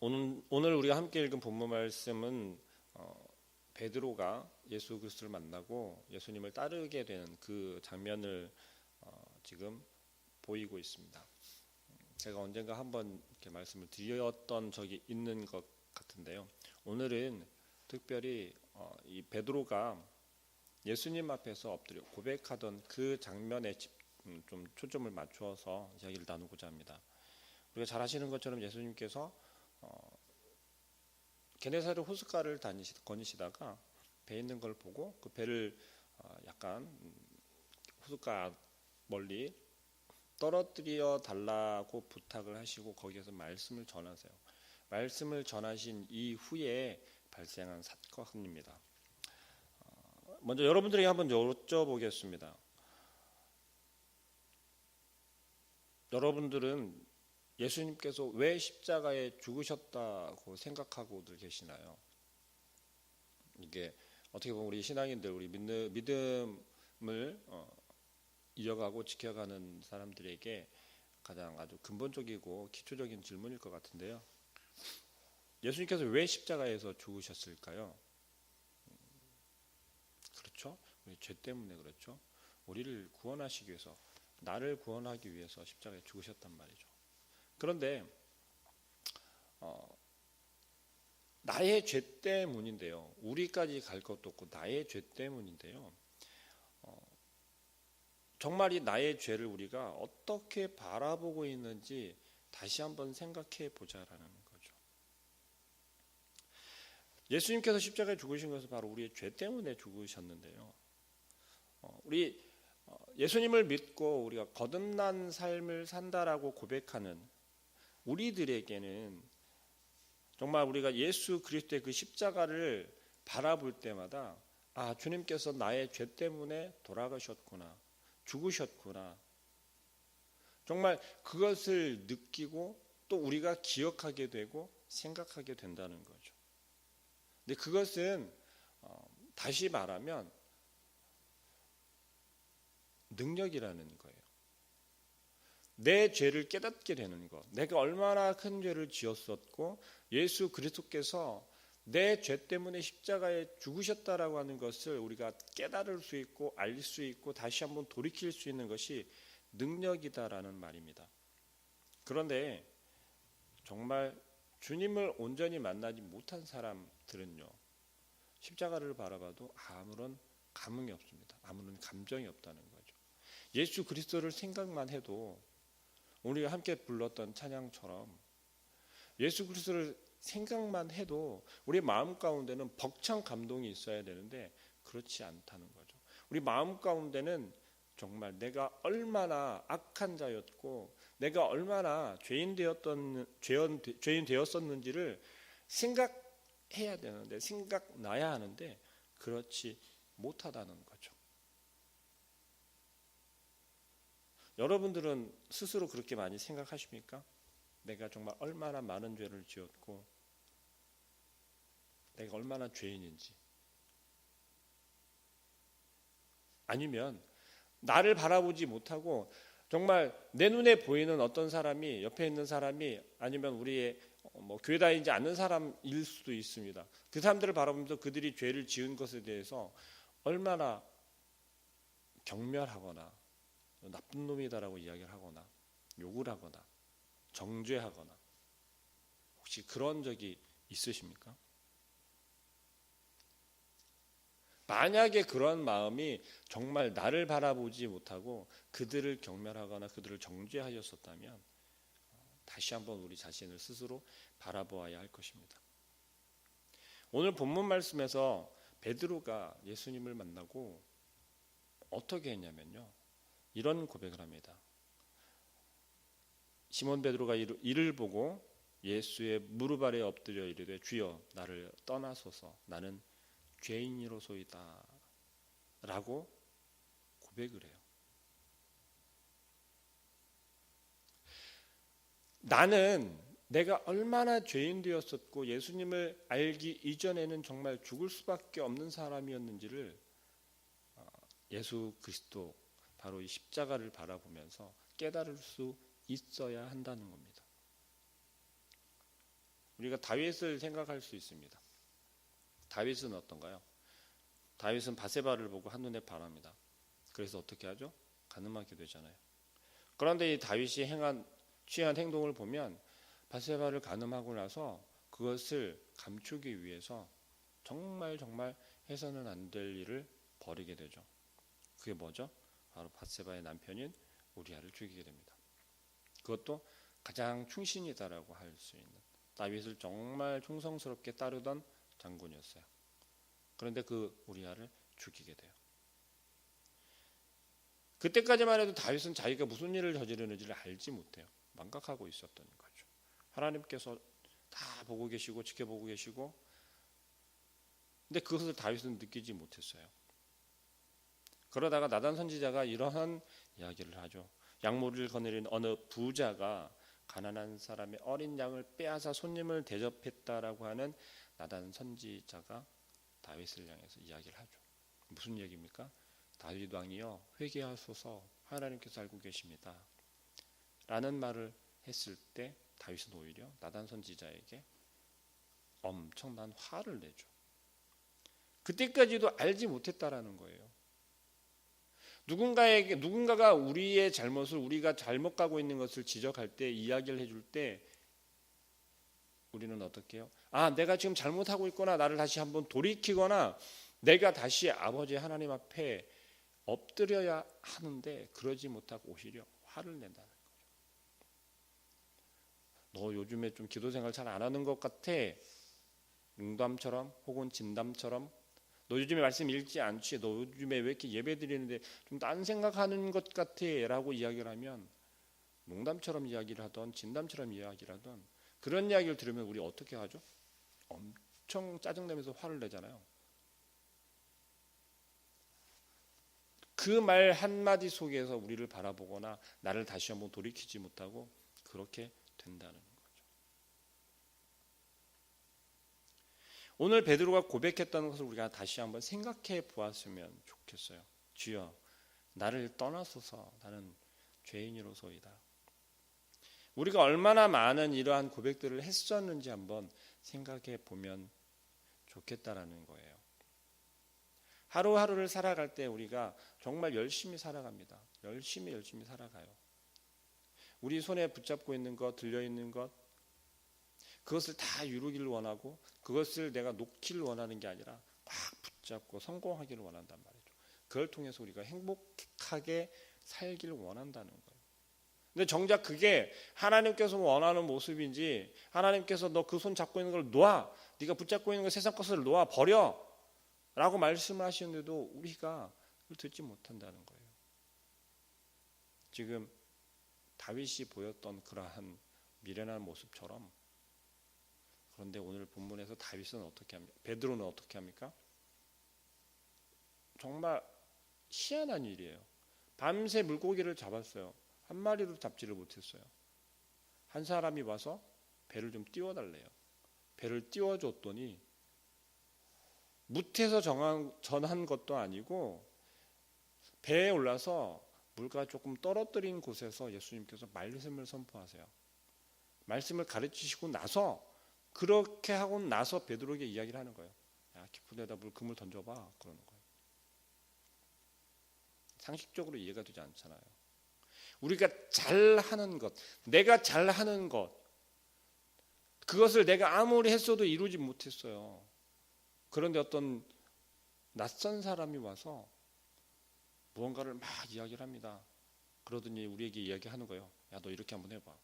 오늘 우리가 함께 읽은 본문 말씀은 베드로가 예수 그리스도를 만나고 예수님을 따르게 되는 그 장면을 지금 보이고 있습니다. 제가 언젠가 한번 이렇게 말씀을 드렸던 적이 있는 것 같은데요. 오늘은 특별히 이 베드로가 예수님 앞에서 엎드려 고백하던 그 장면에 좀 초점을 맞추어서 이야기를 나누고자 합니다. 우리가 잘 아시는 것처럼 예수님께서 게네사렛 호숫가를 거니시다가 배 있는 걸 보고 그 배를 약간 호숫가 멀리 떨어뜨려 달라고 부탁을 하시고 거기에서 말씀을 전하세요. 말씀을 전하신 이후에 발생한 사건입니다. 먼저 여러분들에게 한번 여쭤보겠습니다. 여러분들은 예수님께서 왜 십자가에 죽으셨다고 생각하고들 계시나요? 이게 어떻게 보면 우리 신앙인들, 우리 믿음을 이어가고 지켜가는 사람들에게 가장 아주 근본적이고 기초적인 질문일 것 같은데요. 예수님께서 왜 십자가에서 죽으셨을까요? 그렇죠? 우리 죄 때문에 그렇죠. 우리를 구원하시기 위해서, 나를 구원하기 위해서 십자가에 죽으셨단 말이죠. 그런데 나의 죄 때문인데요. 우리까지 갈 것도 없고 나의 죄 때문인데요. 정말 이 나의 죄를 우리가 어떻게 바라보고 있는지 다시 한번 생각해 보자라는 거죠. 예수님께서 십자가에 죽으신 것은 바로 우리의 죄 때문에 죽으셨는데요. 우리 예수님을 믿고 우리가 거듭난 삶을 산다라고 고백하는 우리들에게는 정말 우리가 예수 그리스도의 그 십자가를 바라볼 때마다 주님께서 나의 죄 때문에 돌아가셨구나, 죽으셨구나, 정말 그것을 느끼고 또 우리가 기억하게 되고 생각하게 된다는 거죠. 근데 그것은 다시 말하면 능력이라는 거예요. 내 죄를 깨닫게 되는 것, 내가 얼마나 큰 죄를 지었었고 예수 그리스도께서 내 죄 때문에 십자가에 죽으셨다라고 하는 것을 우리가 깨달을 수 있고 알 수 있고 다시 한번 돌이킬 수 있는 것이 능력이다라는 말입니다. 그런데 정말 주님을 온전히 만나지 못한 사람들은요, 십자가를 바라봐도 아무런 감흥이 없습니다. 아무런 감정이 없다는 거죠. 예수 그리스도를 생각만 해도 우리가 함께 불렀던 찬양처럼 예수 그리스도를 생각만 해도 우리 마음 가운데는 벅찬 감동이 있어야 되는데 그렇지 않다는 거죠. 우리 마음 가운데는 정말 내가 얼마나 악한 자였고 내가 얼마나 죄인 되었었는지를 생각해야 되는데 생각나야 하는데 그렇지 못하다는 거죠. 여러분들은 스스로 그렇게 많이 생각하십니까? 내가 정말 얼마나 많은 죄를 지었고 내가 얼마나 죄인인지. 아니면 나를 바라보지 못하고 정말 내 눈에 보이는 어떤 사람이, 옆에 있는 사람이, 아니면 우리의 교회 다니지 않는 사람일 수도 있습니다. 그 사람들을 바라보면서 그들이 죄를 지은 것에 대해서 얼마나 경멸하거나 나쁜 놈이다라고 이야기를 하거나 욕을 하거나 정죄하거나 혹시 그런 적이 있으십니까? 만약에 그런 마음이 정말 나를 바라보지 못하고 그들을 경멸하거나 그들을 정죄하였었다면 다시 한번 우리 자신을 스스로 바라보아야 할 것입니다. 오늘 본문 말씀에서 베드로가 예수님을 만나고 어떻게 했냐면요, 이런 고백을 합니다. 시몬 베드로가 이를 보고 예수의 무릎 아래 엎드려 이르되 주여 나를 떠나소서 나는 죄인이로소이다 라고 고백을 해요. 나는 내가 얼마나 죄인 되었었고 예수님을 알기 이전에는 정말 죽을 수밖에 없는 사람이었는지를 예수 그리스도 바로 이 십자가를 바라보면서 깨달을 수 있어야 한다는 겁니다. 우리가 다윗을 생각할 수 있습니다. 다윗은 어떤가요? 다윗은 바세바를 보고 한눈에 반합니다. 그래서 어떻게 하죠? 가늠하게 되잖아요. 그런데 이 다윗이 취한 행동을 보면 바세바를 가늠하고 나서 그것을 감추기 위해서 정말 해서는 안 될 일을 벌이게 되죠. 그게 뭐죠? 바로 바세바의 남편인 우리아를 죽이게 됩니다. 그것도 가장 충신이다라고 할 수 있는, 다윗을 정말 충성스럽게 따르던 장군이었어요. 그런데 그 우리아를 죽이게 돼요. 그때까지만 해도 다윗은 자기가 무슨 일을 저지르는지를 알지 못해요. 망각하고 있었던 거죠. 하나님께서 다 보고 계시고 지켜보고 계시고, 근데 그것을 다윗은 느끼지 못했어요. 그러다가 나단 선지자가 이러한 이야기를 하죠. 양모를 거느린 어느 부자가 가난한 사람의 어린 양을 빼앗아 손님을 대접했다라고 하는 나단 선지자가 다윗을 향해서 이야기를 하죠. 무슨 얘기입니까? 다윗 왕이여 회개하소서, 하나님께서 알고 계십니다 라는 말을 했을 때 다윗은 오히려 나단 선지자에게 엄청난 화를 내죠. 그때까지도 알지 못했다라는 거예요. 누군가가 우리의 잘못을, 우리가 잘못 가고 있는 것을 지적할 때, 이야기를 해줄 때 우리는 어떻게 해요? 내가 지금 잘못하고 있거나 나를 다시 한번 돌이키거나 내가 다시 아버지 하나님 앞에 엎드려야 하는데 그러지 못하고 오히려 화를 낸다는 거죠. 너 요즘에 좀 기도 생활 잘 안 하는 것 같아. 농담처럼 혹은 진담처럼. 너 요즘에 말씀 읽지 않지? 너 요즘에 왜 이렇게 예배 드리는데 좀 딴 생각하는 것 같아 라고 이야기를 하면, 농담처럼 이야기를 하던 진담처럼 이야기를 하던 그런 이야기를 들으면 우리 어떻게 하죠? 엄청 짜증내면서 화를 내잖아요. 그 말 한마디 속에서 우리를 바라보거나 나를 다시 한번 돌이키지 못하고 그렇게 된다는 거죠. 오늘 베드로가 고백했다는 것을 우리가 다시 한번 생각해 보았으면 좋겠어요. 주여 나를 떠나소서, 나는 죄인으로소이다. 우리가 얼마나 많은 이러한 고백들을 했었는지 한번 생각해 보면 좋겠다라는 거예요. 하루하루를 살아갈 때 우리가 정말 열심히 살아갑니다. 열심히 살아가요. 우리 손에 붙잡고 있는 것, 들려있는 것, 그것을 다 이루기를 원하고 그것을 내가 놓기를 원하는 게 아니라 막 붙잡고 성공하기를 원한단 말이죠. 그걸 통해서 우리가 행복하게 살기를 원한다는 거예요. 근데 정작 그게 하나님께서 원하는 모습인지, 하나님께서 너 그 손 잡고 있는 걸 놓아, 네가 붙잡고 있는 거 세상 것을 놓아 버려 라고 말씀을 하시는데도 우리가 그걸 듣지 못한다는 거예요. 지금 다윗이 보였던 그러한 미련한 모습처럼, 그런데 오늘 본문에서 다윗은 어떻게 합니까? 베드로는 어떻게 합니까? 정말 희한한 일이에요. 밤새 물고기를 잡았어요. 한 마리도 잡지를 못했어요. 한 사람이 와서 배를 좀 띄워달래요. 배를 띄워줬더니 무태서 전한 것도 아니고 배에 올라서 물가 조금 떨어뜨린 곳에서 예수님께서 말씀을 선포하세요. 말씀을 가르치시고 나서, 그렇게 하고 나서 베드로에게 이야기를 하는 거예요. 야, 깊은 데다 그물 던져봐, 그러는 거예요. 상식적으로 이해가 되지 않잖아요. 우리가 잘하는 것, 내가 잘하는 것, 그것을 내가 아무리 했어도 이루지 못했어요. 그런데 어떤 낯선 사람이 와서 무언가를 막 이야기를 합니다. 그러더니 우리에게 이야기하는 거예요. 야, 너 이렇게 한번 해봐.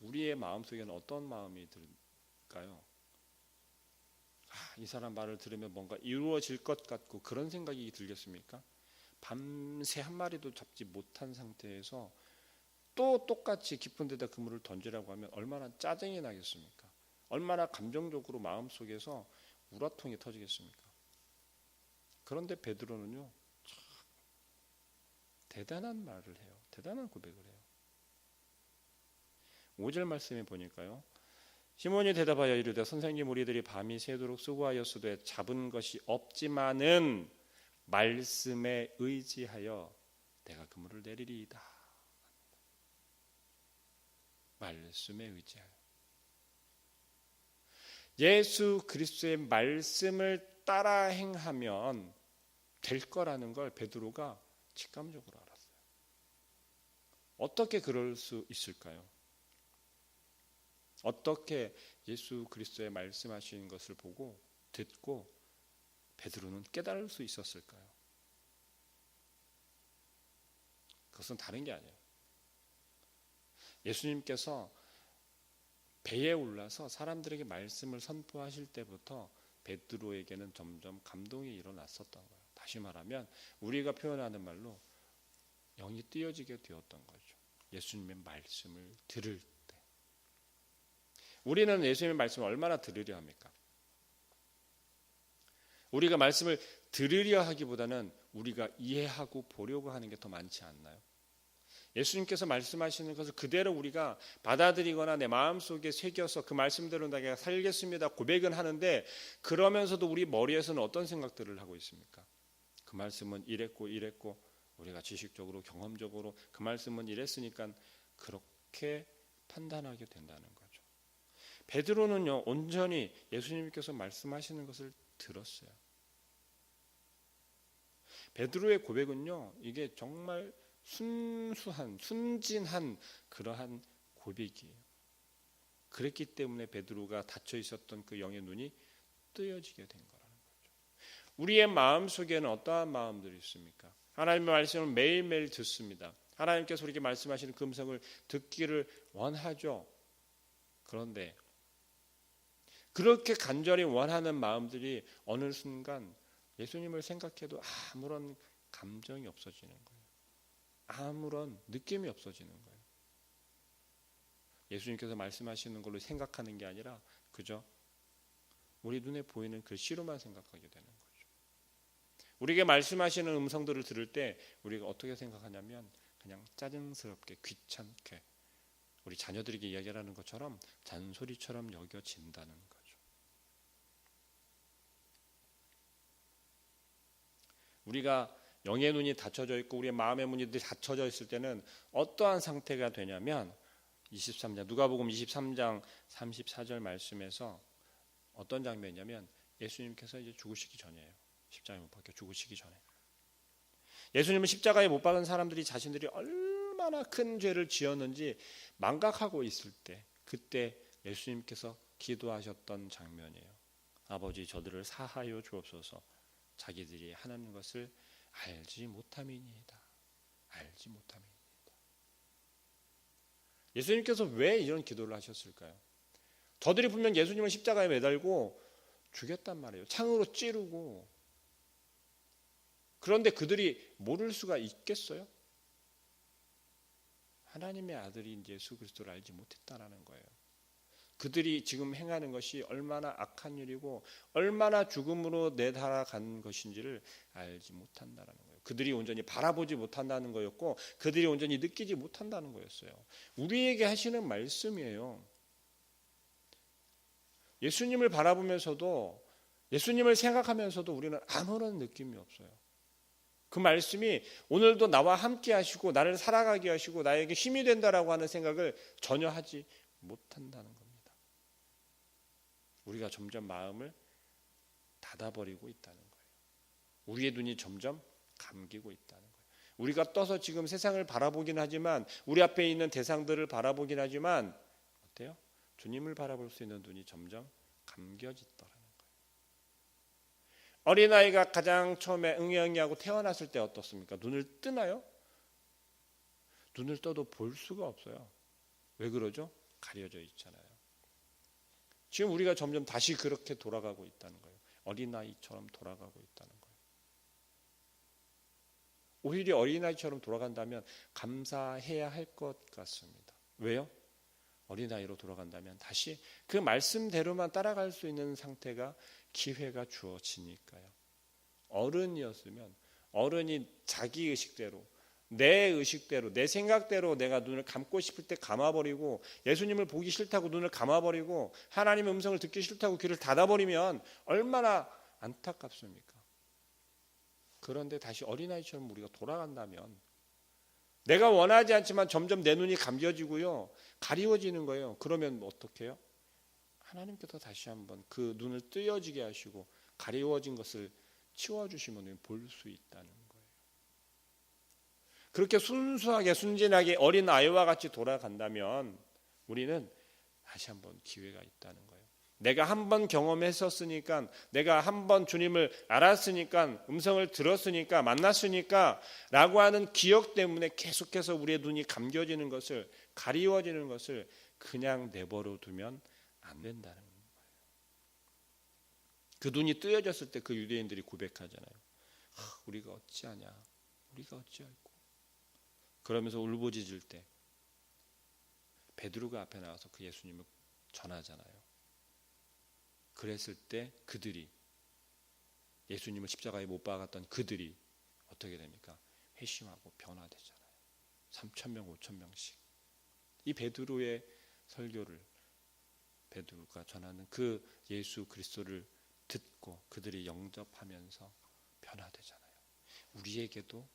우리의 마음속에는 어떤 마음이 들까요? 이 사람 말을 들으면 뭔가 이루어질 것 같고 그런 생각이 들겠습니까? 밤새 한 마리도 잡지 못한 상태에서 또 똑같이 깊은 데다 그물을 던지라고 하면 얼마나 짜증이 나겠습니까? 얼마나 감정적으로 마음속에서 우라통이 터지겠습니까? 그런데 베드로는요, 참 대단한 말을 해요. 대단한 고백을 해요. 5절 말씀에 보니까요, 시몬이 대답하여 이르되 선생님, 우리들이 밤이 새도록 수고하였으되 잡은 것이 없지만은 말씀에 의지하여 내가 그물을 내리리이다. 말씀에 의지하여. 예수 그리스도의 말씀을 따라 행하면 될 거라는 걸 베드로가 직감적으로 알았어요. 어떻게 그럴 수 있을까요? 어떻게 예수 그리스도의 말씀하시는 것을 보고 듣고 베드로는 깨달을 수 있었을까요? 그것은 다른 게 아니에요. 예수님께서 배에 올라서 사람들에게 말씀을 선포하실 때부터 베드로에게는 점점 감동이 일어났었던 거예요. 다시 말하면 우리가 표현하는 말로 영이 띄어지게 되었던 거죠. 예수님의 말씀을 들을 때. 우리는 예수님의 말씀을 얼마나 들으려 합니까? 우리가 말씀을 들으려 하기보다는 우리가 이해하고 보려고 하는 게 더 많지 않나요? 예수님께서 말씀하시는 것을 그대로 우리가 받아들이거나 내 마음속에 새겨서 그 말씀대로 내가 살겠습니다 고백은 하는데, 그러면서도 우리 머리에서는 어떤 생각들을 하고 있습니까? 그 말씀은 이랬고 우리가 지식적으로 경험적으로 그 말씀은 이랬으니까 그렇게 판단하게 된다는 거죠. 베드로는요, 온전히 예수님께서 말씀하시는 것을 들었어요. 베드로의 고백은요, 이게 정말 순진한 그러한 고백이에요. 그랬기 때문에 베드로가 닫혀 있었던 그 영의 눈이 뜨여지게 된 거라는 거죠. 우리의 마음 속에는 어떠한 마음들이 있습니까? 하나님의 말씀을 매일매일 듣습니다. 하나님께서 우리에게 말씀하시는 그 음성을 듣기를 원하죠. 그런데 그렇게 간절히 원하는 마음들이 어느 순간 예수님을 생각해도 아무런 감정이 없어지는 거예요. 아무런 느낌이 없어지는 거예요. 예수님께서 말씀하시는 걸로 생각하는 게 아니라 그저 우리 눈에 보이는 글씨로만 생각하게 되는 거죠. 우리에게 말씀하시는 음성들을 들을 때 우리가 어떻게 생각하냐면 그냥 짜증스럽게 귀찮게 우리 자녀들에게 이야기하는 것처럼 잔소리처럼 여겨진다는 거죠. 우리가 영의 눈이 닫혀져 있고 우리의 마음의 문이 닫혀져 있을 때는 어떠한 상태가 되냐면 23장 누가복음 23장 34절 말씀에서 어떤 장면이냐면 예수님께서 이제 죽으시기 전이에요. 십자가에 못 박혀 죽으시기 전에. 예수님은 십자가에 못 박은 사람들이 자신들이 얼마나 큰 죄를 지었는지 망각하고 있을 때, 그때 예수님께서 기도하셨던 장면이에요. 아버지, 저들을 사하여 주옵소서. 자기들이 하는 것을 알지 못함이니이다. 알지 못함이니이다. 예수님께서 왜 이런 기도를 하셨을까요? 저들이 분명 예수님을 십자가에 매달고 죽였단 말이에요. 창으로 찌르고. 그런데 그들이 모를 수가 있겠어요? 하나님의 아들인 예수 그리스도를 알지 못했다라는 거예요. 그들이 지금 행하는 것이 얼마나 악한 일이고 얼마나 죽음으로 내달아간 것인지를 알지 못한다라는 거예요. 그들이 온전히 바라보지 못한다는 거였고 그들이 온전히 느끼지 못한다는 거였어요. 우리에게 하시는 말씀이에요. 예수님을 바라보면서도 예수님을 생각하면서도 우리는 아무런 느낌이 없어요. 그 말씀이 오늘도 나와 함께 하시고 나를 살아가게 하시고 나에게 힘이 된다라고 하는 생각을 전혀 하지 못한다는 겁니다. 우리가 점점 마음을 닫아버리고 있다는 거예요. 우리의 눈이 점점 감기고 있다는 거예요. 우리가 떠서 지금 세상을 바라보긴 하지만 우리 앞에 있는 대상들을 바라보긴 하지만 어때요? 주님을 바라볼 수 있는 눈이 점점 감겨지더라는 거예요. 어린아이가 가장 처음에 응애응애하고 태어났을 때 어떻습니까? 눈을 뜨나요? 눈을 떠도 볼 수가 없어요. 왜 그러죠? 가려져 있잖아요. 지금 우리가 점점 다시 그렇게 돌아가고 있다는 거예요. 어린아이처럼 돌아가고 있다는 거예요. 오히려 어린아이처럼 돌아간다면 감사해야 할 것 같습니다. 왜요? 어린아이로 돌아간다면 다시 그 말씀대로만 따라갈 수 있는 상태가 기회가 주어지니까요. 어른이었으면 어른이 자기 의식대로 내 의식대로 내 생각대로 내가 눈을 감고 싶을 때 감아버리고 예수님을 보기 싫다고 눈을 감아버리고 하나님의 음성을 듣기 싫다고 귀를 닫아버리면 얼마나 안타깝습니까? 그런데 다시 어린아이처럼 우리가 돌아간다면 내가 원하지 않지만 점점 내 눈이 감겨지고요. 가리워지는 거예요. 그러면 어떻게 해요? 하나님께서 다시 한번 그 눈을 뜨여지게 하시고 가리워진 것을 치워주시면 볼 수 있다는 거예요. 그렇게 순수하게 순진하게 어린 아이와 같이 돌아간다면 우리는 다시 한번 기회가 있다는 거예요. 내가 한번 경험했었으니까, 내가 한번 주님을 알았으니까, 음성을 들었으니까, 만났으니까 라고 하는 기억 때문에 계속해서 우리의 눈이 감겨지는 것을, 가리워지는 것을 그냥 내버려 두면 안 된다는 거예요. 그 눈이 뜨여졌을 때 그 유대인들이 고백하잖아요. 우리가 어찌하냐, 우리가 어찌할꼬. 그러면서 울부짖을 때 베드로가 앞에 나와서 그 예수님을 전하잖아요. 그랬을 때 그들이, 예수님을 십자가에 못 박았던 그들이 어떻게 됩니까? 회심하고 변화되잖아요. 3,000명, 5,000명씩. 이 베드로의 설교를, 베드로가 전하는 그 예수 그리스도를 듣고 그들이 영접하면서 변화되잖아요. 우리에게도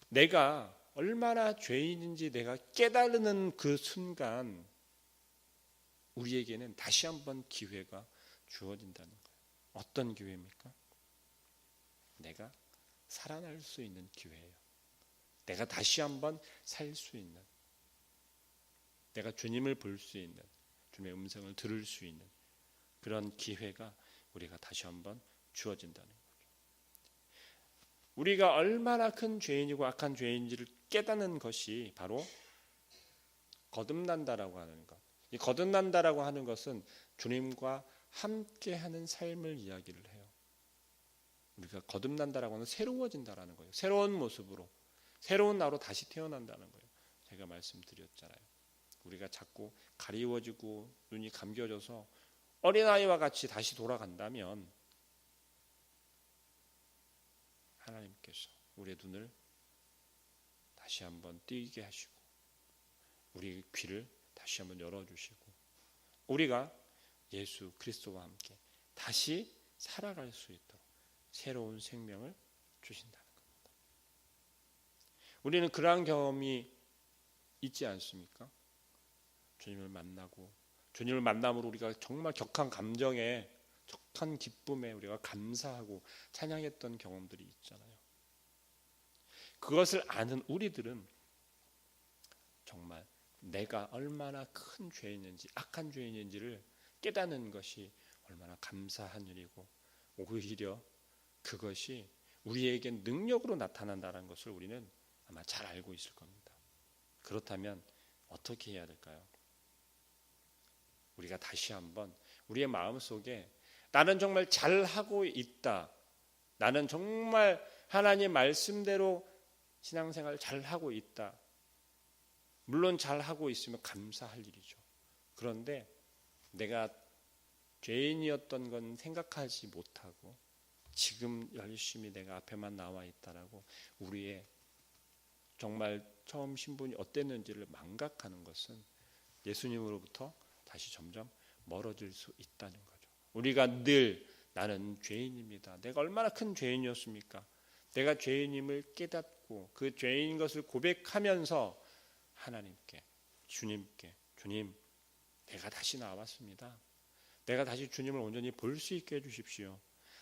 내가 얼마나 죄인인지 내가 깨달는 그 순간 우리에게는 다시 한번 기회가 주어진다는 거예요. 어떤 기회입니까? 내가 살아날 수 있는 기회예요. 내가 다시 한번 살 수 있는, 내가 주님을 볼 수 있는, 주님의 음성을 들을 수 있는 그런 기회가 우리가 다시 한번 주어진다는 거죠. 우리가 얼마나 큰 죄인이고 악한 죄인인지를 깨닫는 것이 바로 거듭난다라고 하는 것. 이 거듭난다라고 하는 것은 주님과 함께하는 삶을 이야기를 해요. 우리가 거듭난다라고 하는 새로워진다라는 거예요. 새로운 모습으로, 새로운 나로 다시 태어난다는 거예요. 제가 말씀드렸잖아요. 우리가 자꾸 가리워지고 눈이 감겨져서 어린아이와 같이 다시 돌아간다면 하나님께서 우리의 눈을 다시 한번 뜨게 하시고 우리 귀를 다시 한번 열어주시고 우리가 예수 그리스도와 함께 다시 살아갈 수 있도록 새로운 생명을 주신다는 겁니다. 우리는 그러한 경험이 있지 않습니까? 주님을 만나고 주님을 만남으로 우리가 정말 격한 감정에, 격한 기쁨에 우리가 감사하고 찬양했던 경험들이 있잖아요. 그것을 아는 우리들은 정말 내가 얼마나 큰 죄인인지, 악한 죄인인지를 깨닫는 것이 얼마나 감사한 일이고 오히려 그것이 우리에게 능력으로 나타난다는 것을 우리는 아마 잘 알고 있을 겁니다. 그렇다면 어떻게 해야 될까요? 우리가 다시 한번 우리의 마음속에 나는 정말 잘하고 있다. 나는 정말 하나님 말씀대로 신앙생활 잘하고 있다. 물론 잘하고 있으면 감사할 일이죠. 그런데 내가 죄인이었던 건 생각하지 못하고 지금 열심히 내가 앞에만 나와 있다라고 우리의 정말 처음 신분이 어땠는지를 망각하는 것은 예수님으로부터 다시 점점 멀어질 수 있다는 거죠. 우리가 늘 나는 죄인입니다. 내가 얼마나 큰 죄인이었습니까? 내가 죄인임을 깨닫고 그 죄인인 것을 고백하면서 하나님께, 주님께, 주님, 내가 다시 나왔습니다. 내가 다시 주님을 온전히 볼 수 있게 해주십시오.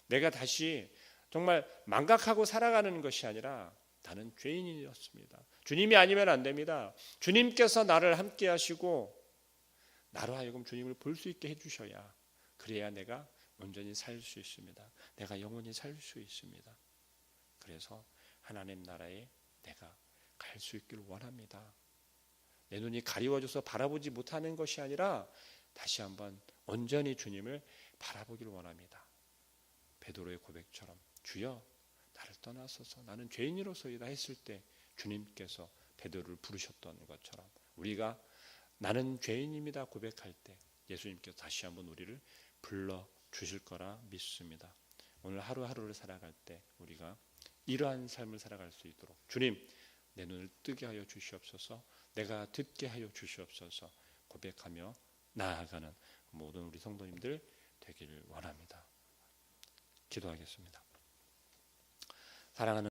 내가 다시 정말 망각하고 살아가는 것이 아니라 나는 죄인이었습니다. 주님이 아니면 안 됩니다. 주님께서 나를 함께 하시고 나로 하여금 주님을 볼 수 있게 해주셔야 그래야 내가 온전히 살 수 있습니다. 내가 영원히 살 수 있습니다. 그래서 하나님 나라에 내가 갈 수 있기를 원합니다. 내 눈이 가리워져서 바라보지 못하는 것이 아니라 다시 한번 온전히 주님을 바라보기를 원합니다. 베드로의 고백처럼 주여 나를 떠나소서 나는 죄인으로서이다 했을 때 주님께서 베드로를 부르셨던 것처럼 우리가 나는 죄인입니다 고백할 때 예수님께서 다시 한번 우리를 불러주실 거라 믿습니다. 오늘 하루하루를 살아갈 때 우리가 이러한 삶을 살아갈 수 있도록 주님 내 눈을 뜨게 하여 주시옵소서 내가 듣게 하여 주시옵소서 고백하며 나아가는 모든 우리 성도님들 되기를 원합니다. 기도하겠습니다. 사랑하는